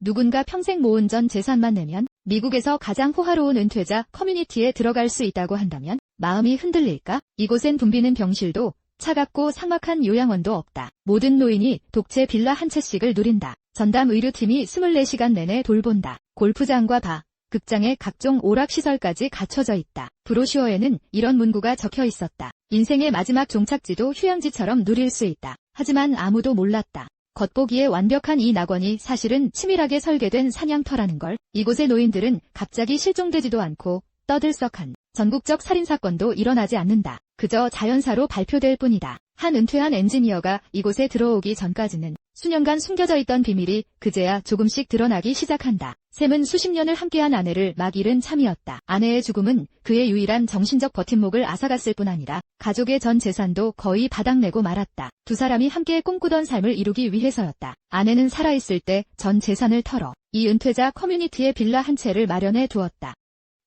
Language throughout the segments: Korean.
누군가 평생 모은 전 재산만 내면 미국에서 가장 호화로운 은퇴자 커뮤니티에 들어갈 수 있다고 한다면 마음이 흔들릴까? 이곳엔 붐비는 병실도 차갑고 삭막한 요양원도 없다. 모든 노인이 독채 빌라 한 채씩을 누린다. 전담 의료팀이 24시간 내내 돌본다. 골프장과 바, 극장에 각종 오락시설까지 갖춰져 있다. 브로슈어에는 이런 문구가 적혀 있었다. 인생의 마지막 종착지도 휴양지처럼 누릴 수 있다. 하지만 아무도 몰랐다. 겉보기에 완벽한 이 낙원이 사실은 치밀하게 설계된 사냥터라는 걸. 이곳의 노인들은 갑자기 실종되지도 않고 떠들썩한 전국적 살인사건도 일어나지 않는다. 그저 자연사로 발표될 뿐이다. 한 은퇴한 엔지니어가 이곳에 들어오기 전까지는 수년간 숨겨져 있던 비밀이 그제야 조금씩 드러나기 시작한다. 샘은 수십 년을 함께한 아내를 막 잃은 참이었다. 아내의 죽음은 그의 유일한 정신적 버팀목을 앗아갔을 뿐 아니라 가족의 전 재산도 거의 바닥내고 말았다. 두 사람이 함께 꿈꾸던 삶을 이루기 위해서였다. 아내는 살아있을 때 전 재산을 털어 이 은퇴자 커뮤니티의 빌라 한 채를 마련해 두었다.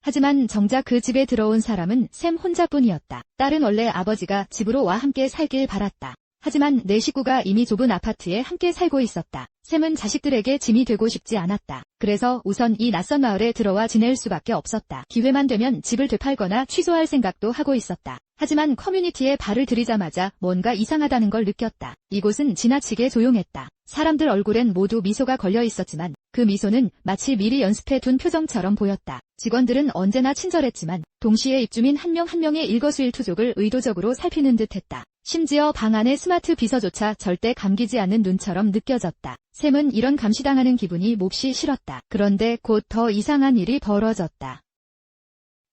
하지만 정작 그 집에 들어온 사람은 샘 혼자뿐이었다. 딸은 원래 아버지가 집으로 와 함께 살길 바랐다. 하지만 네 식구가 이미 좁은 아파트에 함께 살고 있었다. 샘은 자식들에게 짐이 되고 싶지 않았다. 그래서 우선 이 낯선 마을에 들어와 지낼 수밖에 없었다. 기회만 되면 집을 되팔거나 취소할 생각도 하고 있었다. 하지만 커뮤니티에 발을 들이자마자 뭔가 이상하다는 걸 느꼈다. 이곳은 지나치게 조용했다. 사람들 얼굴엔 모두 미소가 걸려 있었지만 그 미소는 마치 미리 연습해 둔 표정처럼 보였다. 직원들은 언제나 친절했지만 동시에 입주민 한 명 한 명의 일거수일투족을 의도적으로 살피는 듯했다. 심지어 방 안의 스마트 비서조차 절대 감기지 않는 눈처럼 느껴졌다. 샘은 이런 감시당하는 기분이 몹시 싫었다. 그런데 곧 더 이상한 일이 벌어졌다.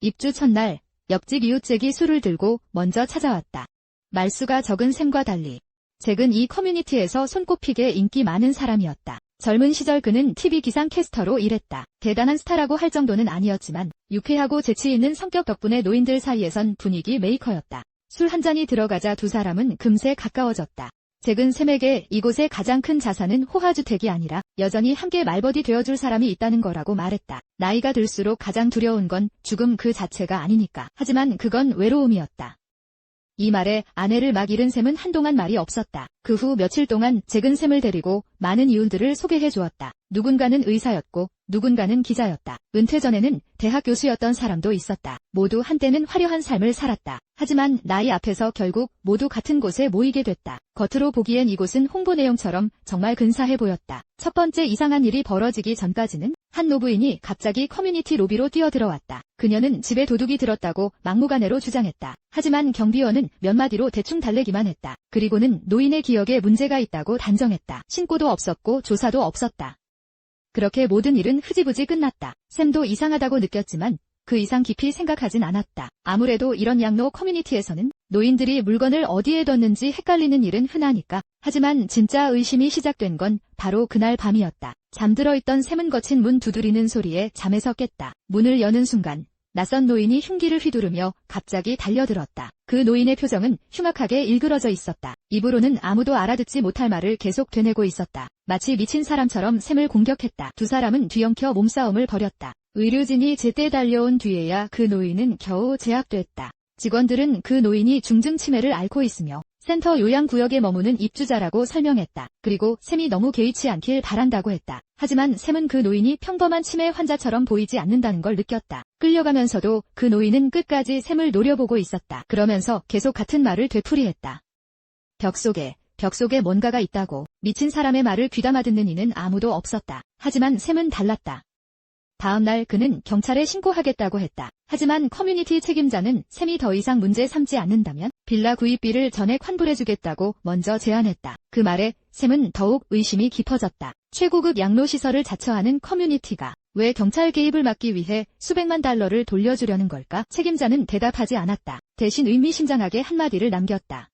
입주 첫날 옆집 이웃 잭이 술을 들고 먼저 찾아왔다. 말수가 적은 샘과 달리 잭은 이 커뮤니티에서 손꼽히게 인기 많은 사람이었다. 젊은 시절 그는 TV 기상 캐스터로 일했다. 대단한 스타라고 할 정도는 아니었지만 유쾌하고 재치 있는 성격 덕분에 노인들 사이에선 분위기 메이커였다. 술 한 잔이 들어가자 두 사람은 금세 가까워졌다. 잭은 샘에게 이곳의 가장 큰 자산은 호화주택이 아니라 여전히 함께 말버디 되어줄 사람이 있다는 거라고 말했다. 나이가 들수록 가장 두려운 건 죽음 그 자체가 아니니까. 하지만 그건 외로움이었다. 이 말에 아내를 막 잃은 샘은 한동안 말이 없었다. 그 후 며칠 동안 잭은 샘을 데리고 많은 이웃들을 소개해 주었다. 누군가는 의사였고 누군가는 기자였다. 은퇴 전에는 대학 교수였던 사람도 있었다. 모두 한때는 화려한 삶을 살았다. 하지만 나이 앞에서 결국 모두 같은 곳에 모이게 됐다. 겉으로 보기엔 이곳은 홍보 내용처럼 정말 근사해 보였다. 첫 번째 이상한 일이 벌어지기 전까지는 한 노부인이 갑자기 커뮤니티 로비로 뛰어들어왔다. 그녀는 집에 도둑이 들었다고 막무가내로 주장했다. 하지만 경비원은 몇 마디로 대충 달래기만 했다. 그리고는 노인의 기억에 문제가 있다고 단정했다. 신고도 없었고 조사도 없었다. 그렇게 모든 일은 흐지부지 끝났다. 샘도 이상하다고 느꼈지만 그 이상 깊이 생각하진 않았다. 아무래도 이런 양로 커뮤니티에서는 노인들이 물건을 어디에 뒀는지 헷갈리는 일은 흔하니까. 하지만 진짜 의심이 시작된 건 바로 그날 밤이었다. 잠들어 있던 샘은 거친 문 두드리는 소리에 잠에서 깼다. 문을 여는 순간 낯선 노인이 흉기를 휘두르며 갑자기 달려들었다. 그 노인의 표정은 흉악하게 일그러져 있었다. 입으로는 아무도 알아듣지 못할 말을 계속 되뇌고 있었다. 마치 미친 사람처럼 샘을 공격했다. 두 사람은 뒤엉켜 몸싸움을 벌였다. 의료진이 제때 달려온 뒤에야 그 노인은 겨우 제압됐다. 직원들은 그 노인이 중증 치매를 앓고 있으며 센터 요양구역에 머무는 입주자라고 설명했다. 그리고 샘이 너무 개의치 않길 바란다고 했다. 하지만 샘은 그 노인이 평범한 치매 환자처럼 보이지 않는다는 걸 느꼈다. 끌려가면서도 그 노인은 끝까지 샘을 노려보고 있었다. 그러면서 계속 같은 말을 되풀이했다. 벽 속에 뭔가가 있다고. 미친 사람의 말을 귀담아 듣는 이는 아무도 없었다. 하지만 샘은 달랐다. 다음 날 그는 경찰에 신고하겠다고 했다. 하지만 커뮤니티 책임자는 샘이 더 이상 문제 삼지 않는다면 빌라 구입비를 전액 환불해주겠다고 먼저 제안했다. 그 말에 샘은 더욱 의심이 깊어졌다. 최고급 양로시설을 자처하는 커뮤니티가 왜 경찰 개입을 막기 위해 수백만 달러를 돌려주려는 걸까? 책임자는 대답하지 않았다. 대신 의미심장하게 한마디를 남겼다.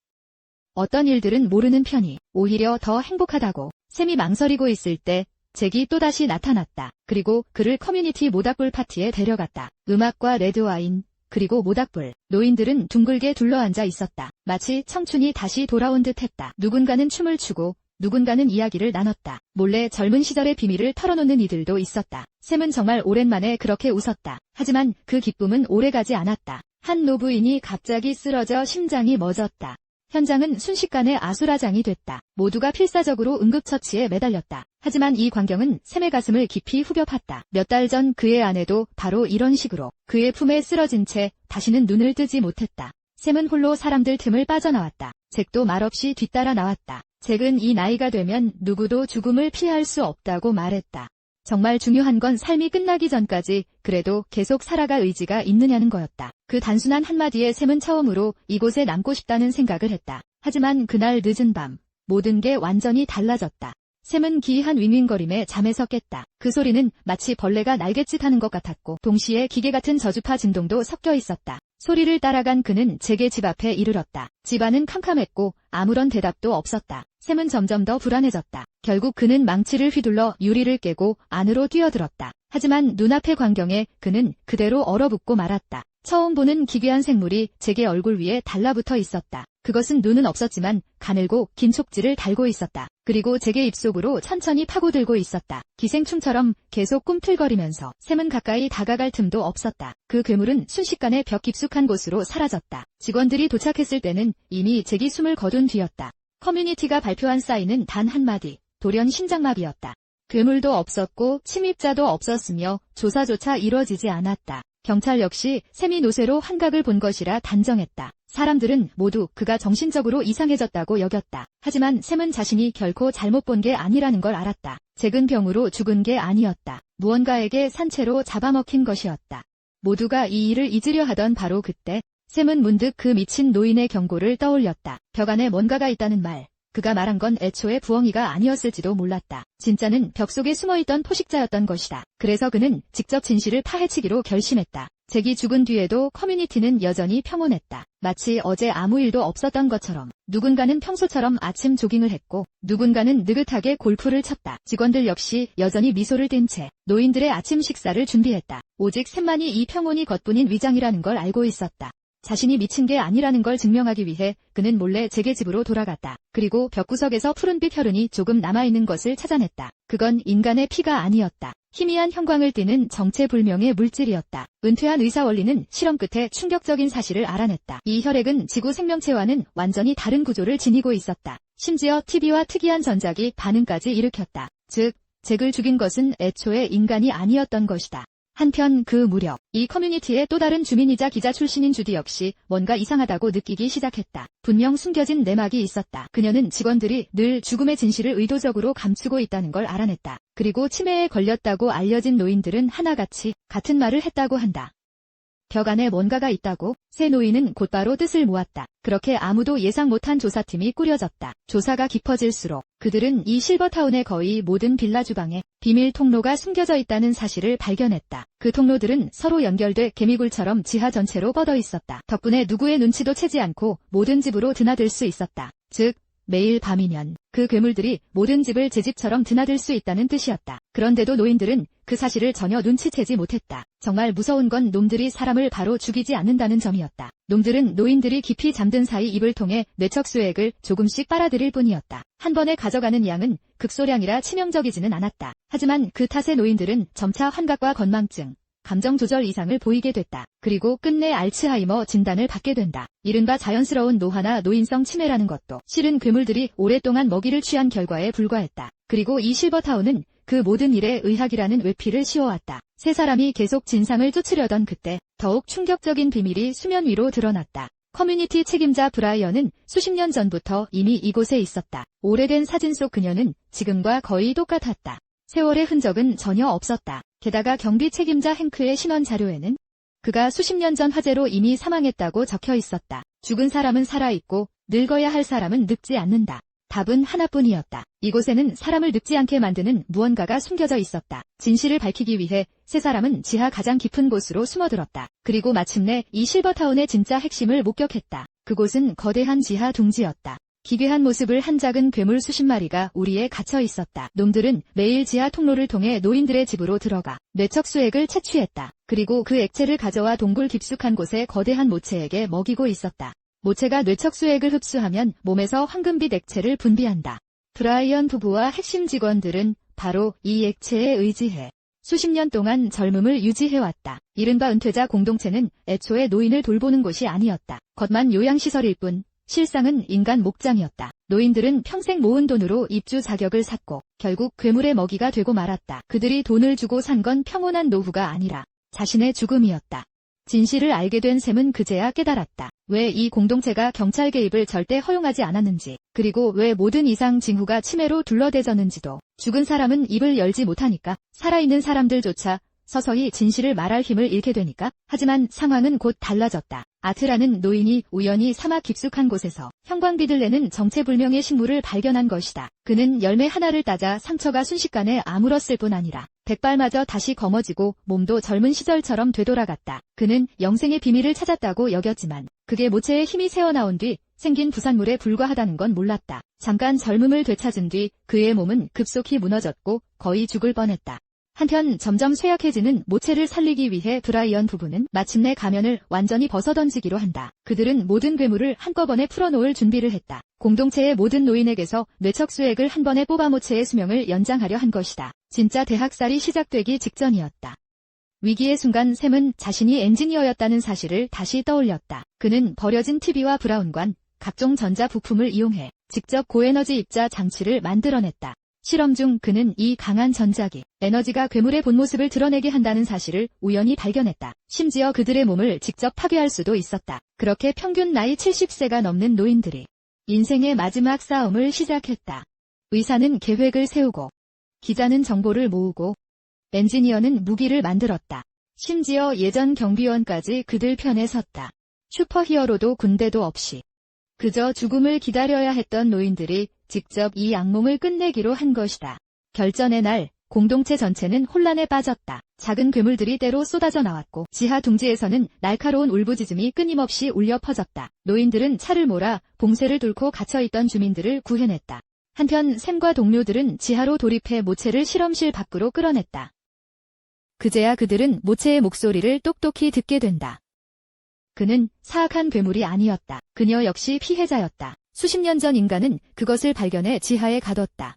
어떤 일들은 모르는 편이 오히려 더 행복하다고. 샘이 망설이고 있을 때 잭이 또다시 나타났다. 그리고 그를 커뮤니티 모닥불 파티에 데려갔다. 음악과 레드와인, 그리고 모닥불. 노인들은 둥글게 둘러앉아 있었다. 마치 청춘이 다시 돌아온 듯했다. 누군가는 춤을 추고 누군가는 이야기를 나눴다. 몰래 젊은 시절의 비밀을 털어놓는 이들도 있었다. 샘은 정말 오랜만에 그렇게 웃었다. 하지만 그 기쁨은 오래가지 않았다. 한 노부인이 갑자기 쓰러져 심장이 멎었다. 현장은 순식간에 아수라장이 됐다. 모두가 필사적으로 응급처치에 매달렸다. 하지만 이 광경은 샘의 가슴을 깊이 후벼 팠다. 몇 달 전 그의 아내도 바로 이런 식으로 그의 품에 쓰러진 채 다시는 눈을 뜨지 못했다. 샘은 홀로 사람들 틈을 빠져나왔다. 잭도 말없이 뒤따라 나왔다. 잭은 이 나이가 되면 누구도 죽음을 피할 수 없다고 말했다. 정말 중요한 건 삶이 끝나기 전까지 그래도 계속 살아갈 의지가 있느냐는 거였다. 그 단순한 한마디에 샘은 처음으로 이곳에 남고 싶다는 생각을 했다. 하지만 그날 늦은 밤 모든 게 완전히 달라졌다. 샘은 기이한 윙윙거림에 잠에서 깼다. 그 소리는 마치 벌레가 날갯짓하는 것 같았고 동시에 기계 같은 저주파 진동도 섞여 있었다. 소리를 따라간 그는 잭의 집 앞에 이르렀다. 집 안은 캄캄했고 아무런 대답도 없었다. 샘은 점점 더 불안해졌다. 결국 그는 망치를 휘둘러 유리를 깨고 안으로 뛰어들었다. 하지만 눈앞의 광경에 그는 그대로 얼어붙고 말았다. 처음 보는 기괴한 생물이 잭의 얼굴 위에 달라붙어 있었다. 그것은 눈은 없었지만 가늘고 긴 촉지를 달고 있었다. 그리고 잭의 입속으로 천천히 파고들고 있었다. 기생충처럼 계속 꿈틀거리면서 샘은 가까이 다가갈 틈도 없었다. 그 괴물은 순식간에 벽 깊숙한 곳으로 사라졌다. 직원들이 도착했을 때는 이미 잭이 숨을 거둔 뒤였다. 커뮤니티가 발표한 사인은 단 한마디, 돌연 심장마비였다. 괴물도 없었고 침입자도 없었으며 조사조차 이뤄지지 않았다. 경찰 역시 샘이 노쇠로 환각을 본 것이라 단정했다. 사람들은 모두 그가 정신적으로 이상해졌다고 여겼다. 하지만 샘은 자신이 결코 잘못 본 게 아니라는 걸 알았다. 잭은 병으로 죽은 게 아니었다. 무언가에게 산채로 잡아먹힌 것이었다. 모두가 이 일을 잊으려 하던 바로 그때 샘은 문득 그 미친 노인의 경고를 떠올렸다. 벽 안에 뭔가가 있다는 말. 그가 말한 건 애초에 부엉이가 아니었을지도 몰랐다. 진짜는 벽 속에 숨어있던 포식자였던 것이다. 그래서 그는 직접 진실을 파헤치기로 결심했다. 잭이 죽은 뒤에도 커뮤니티는 여전히 평온했다. 마치 어제 아무 일도 없었던 것처럼. 누군가는 평소처럼 아침 조깅을 했고 누군가는 느긋하게 골프를 쳤다. 직원들 역시 여전히 미소를 띤 채 노인들의 아침 식사를 준비했다. 오직 샘만이 이 평온이 겉뿐인 위장이라는 걸 알고 있었다. 자신이 미친 게 아니라는 걸 증명하기 위해 그는 몰래 잭의 집으로 돌아갔다. 그리고 벽구석에서 푸른빛 혈흔이 조금 남아있는 것을 찾아냈다. 그건 인간의 피가 아니었다. 희미한 형광을 띠는 정체불명의 물질이었다. 은퇴한 의사 원리는 실험 끝에 충격적인 사실을 알아냈다. 이 혈액은 지구 생명체와는 완전히 다른 구조를 지니고 있었다. 심지어 TV와 특이한 전작이 반응까지 일으켰다. 즉, 잭을 죽인 것은 애초에 인간이 아니었던 것이다. 한편 그 무렵 이 커뮤니티의 또 다른 주민이자 기자 출신인 주디 역시 뭔가 이상하다고 느끼기 시작했다. 분명 숨겨진 내막이 있었다. 그녀는 직원들이 늘 죽음의 진실을 의도적으로 감추고 있다는 걸 알아냈다. 그리고 치매에 걸렸다고 알려진 노인들은 하나같이 같은 말을 했다고 한다. 벽 안에 뭔가가 있다고? 새 노인은 곧바로 뜻을 모았다. 그렇게 아무도 예상 못한 조사팀이 꾸려졌다. 조사가 깊어질수록 그들은 이 실버타운의 거의 모든 빌라 주방에 비밀 통로가 숨겨져 있다는 사실을 발견했다. 그 통로들은 서로 연결돼 개미굴처럼 지하 전체로 뻗어 있었다. 덕분에 누구의 눈치도 채지 않고 모든 집으로 드나들 수 있었다. 즉, 매일 밤이면 그 괴물들이 모든 집을 제 집처럼 드나들 수 있다는 뜻이었다. 그런데도 노인들은 그 사실을 전혀 눈치채지 못했다. 정말 무서운 건 놈들이 사람을 바로 죽이지 않는다는 점이었다. 놈들은 노인들이 깊이 잠든 사이 입을 통해 뇌척수액을 조금씩 빨아들일 뿐이었다. 한 번에 가져가는 양은 극소량이라 치명적이지는 않았다. 하지만 그 탓에 노인들은 점차 환각과 건망증, 감정 조절 이상을 보이게 됐다. 그리고 끝내 알츠하이머 진단을 받게 된다. 이른바 자연스러운 노화나 노인성 치매라는 것도 실은 괴물들이 오랫동안 먹이를 취한 결과에 불과했다. 그리고 이 실버타운은 그 모든 일에 의학이라는 외피를 씌워왔다. 세 사람이 계속 진상을 쫓으려던 그때 더욱 충격적인 비밀이 수면 위로 드러났다. 커뮤니티 책임자 브라이언은 수십 년 전부터 이미 이곳에 있었다. 오래된 사진 속 그녀는 지금과 거의 똑같았다. 세월의 흔적은 전혀 없었다. 게다가 경비 책임자 행크의 신원 자료에는 그가 수십 년 전 화재로 이미 사망했다고 적혀 있었다. 죽은 사람은 살아있고 늙어야 할 사람은 늙지 않는다. 답은 하나뿐이었다. 이곳에는 사람을 늙지 않게 만드는 무언가가 숨겨져 있었다. 진실을 밝히기 위해 세 사람은 지하 가장 깊은 곳으로 숨어들었다. 그리고 마침내 이 실버타운의 진짜 핵심을 목격했다. 그곳은 거대한 지하 둥지였다. 기괴한 모습을 한 작은 괴물 수십 마리가 우리에 갇혀 있었다. 놈들은 매일 지하 통로를 통해 노인들의 집으로 들어가 뇌척수액을 채취했다. 그리고 그 액체를 가져와 동굴 깊숙한 곳에 거대한 모체에게 먹이고 있었다. 모체가 뇌척수액을 흡수하면 몸에서 황금빛 액체를 분비한다. 브라이언 부부와 핵심 직원들은 바로 이 액체에 의지해 수십 년 동안 젊음을 유지해왔다. 이른바 은퇴자 공동체는 애초에 노인을 돌보는 곳이 아니었다. 겉만 요양시설일 뿐 실상은 인간 목장이었다. 노인들은 평생 모은 돈으로 입주 자격을 샀고 결국 괴물의 먹이가 되고 말았다. 그들이 돈을 주고 산 건 평온한 노후가 아니라 자신의 죽음이었다. 진실을 알게 된 샘은 그제야 깨달았다. 왜 이 공동체가 경찰 개입을 절대 허용하지 않았는지, 그리고 왜 모든 이상 징후가 치매로 둘러대졌는지도. 죽은 사람은 입을 열지 못하니까, 살아있는 사람들조차 서서히 진실을 말할 힘을 잃게 되니까. 하지만 상황은 곧 달라졌다. 아트라는 노인이 우연히 사막 깊숙한 곳에서 형광비들내는 정체불명의 식물을 발견한 것이다. 그는 열매 하나를 따자 상처가 순식간에 아물었을 뿐 아니라 백발마저 다시 검어지고 몸도 젊은 시절처럼 되돌아갔다. 그는 영생의 비밀을 찾았다고 여겼지만 그게 모체의 힘이 새어나온 뒤 생긴 부산물에 불과하다는 건 몰랐다. 잠깐 젊음을 되찾은 뒤 그의 몸은 급속히 무너졌고 거의 죽을 뻔했다. 한편 점점 쇠약해지는 모체를 살리기 위해 브라이언 부부는 마침내 가면을 완전히 벗어던지기로 한다. 그들은 모든 괴물을 한꺼번에 풀어놓을 준비를 했다. 공동체의 모든 노인에게서 뇌척수액을 한 번에 뽑아 모체의 수명을 연장하려 한 것이다. 진짜 대학살이 시작되기 직전이었다. 위기의 순간 샘은 자신이 엔지니어였다는 사실을 다시 떠올렸다. 그는 버려진 TV와 브라운관, 각종 전자 부품을 이용해 직접 고에너지 입자 장치를 만들어냈다. 실험 중 그는 이 강한 전자기, 에너지가 괴물의 본 모습을 드러내게 한다는 사실을 우연히 발견했다. 심지어 그들의 몸을 직접 파괴할 수도 있었다. 그렇게 평균 나이 70세가 넘는 노인들이 인생의 마지막 싸움을 시작했다. 의사는 계획을 세우고, 기자는 정보를 모으고, 엔지니어는 무기를 만들었다. 심지어 예전 경비원까지 그들 편에 섰다. 슈퍼히어로도 군대도 없이 그저 죽음을 기다려야 했던 노인들이 직접 이 악몽을 끝내기로 한 것이다. 결전의 날, 공동체 전체는 혼란에 빠졌다. 작은 괴물들이 때로 쏟아져 나왔고 지하 둥지에서는 날카로운 울부짖음이 끊임없이 울려 퍼졌다. 노인들은 차를 몰아 봉쇄를 뚫고 갇혀있던 주민들을 구해냈다. 한편 샘과 동료들은 지하로 돌입해 모체를 실험실 밖으로 끌어냈다. 그제야 그들은 모체의 목소리를 똑똑히 듣게 된다. 그는 사악한 괴물이 아니었다. 그녀 역시 피해자였다. 수십 년 전 인간은 그것을 발견해 지하에 가뒀다.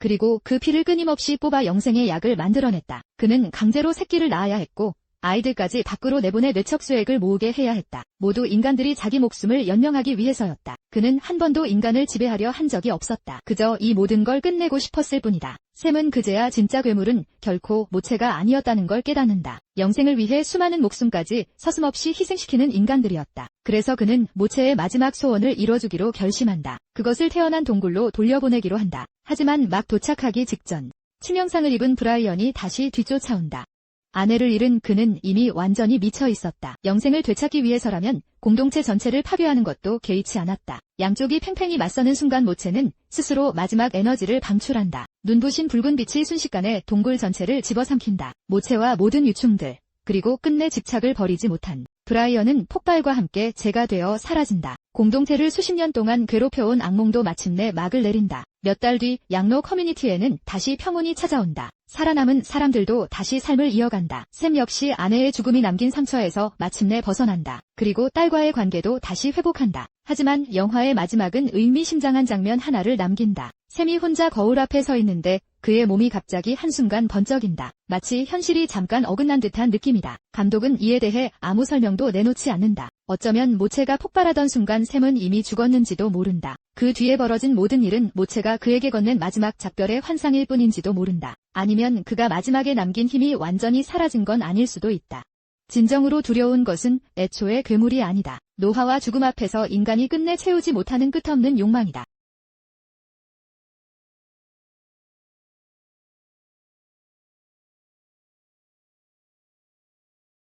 그리고 그 피를 끊임없이 뽑아 영생의 약을 만들어냈다. 그는 강제로 새끼를 낳아야 했고 아이들까지 밖으로 내보내 뇌척수액을 모으게 해야 했다. 모두 인간들이 자기 목숨을 연명하기 위해서였다. 그는 한 번도 인간을 지배하려 한 적이 없었다. 그저 이 모든 걸 끝내고 싶었을 뿐이다. 샘은 그제야 진짜 괴물은 결코 모체가 아니었다는 걸 깨닫는다. 영생을 위해 수많은 목숨까지 서슴없이 희생시키는 인간들이었다. 그래서 그는 모체의 마지막 소원을 이뤄주기로 결심한다. 그것을 태어난 동굴로 돌려보내기로 한다. 하지만 막 도착하기 직전 치명상을 입은 브라이언이 다시 뒤쫓아온다. 아내를 잃은 그는 이미 완전히 미쳐 있었다. 영생을 되찾기 위해서라면 공동체 전체를 파괴하는 것도 개의치 않았다. 양쪽이 팽팽히 맞서는 순간 모체는 스스로 마지막 에너지를 방출한다. 눈부신 붉은 빛이 순식간에 동굴 전체를 집어삼킨다. 모체와 모든 유충들, 그리고 끝내 집착을 버리지 못한 브라이언은 폭발과 함께 재가 되어 사라진다. 공동체를 수십 년 동안 괴롭혀온 악몽도 마침내 막을 내린다. 몇 달 뒤 양로 커뮤니티에는 다시 평온이 찾아온다. 살아남은 사람들도 다시 삶을 이어간다. 샘 역시 아내의 죽음이 남긴 상처에서 마침내 벗어난다. 그리고 딸과의 관계도 다시 회복한다. 하지만 영화의 마지막은 의미심장한 장면 하나를 남긴다. 샘이 혼자 거울 앞에 서 있는데 그의 몸이 갑자기 한순간 번쩍인다. 마치 현실이 잠깐 어긋난 듯한 느낌이다. 감독은 이에 대해 아무 설명도 내놓지 않는다. 어쩌면 모체가 폭발하던 순간 샘은 이미 죽었는지도 모른다. 그 뒤에 벌어진 모든 일은 모체가 그에게 건넨 마지막 작별의 환상일 뿐인지도 모른다. 아니면 그가 마지막에 남긴 힘이 완전히 사라진 건 아닐 수도 있다. 진정으로 두려운 것은 애초에 괴물이 아니다. 노화와 죽음 앞에서 인간이 끝내 채우지 못하는 끝없는 욕망이다.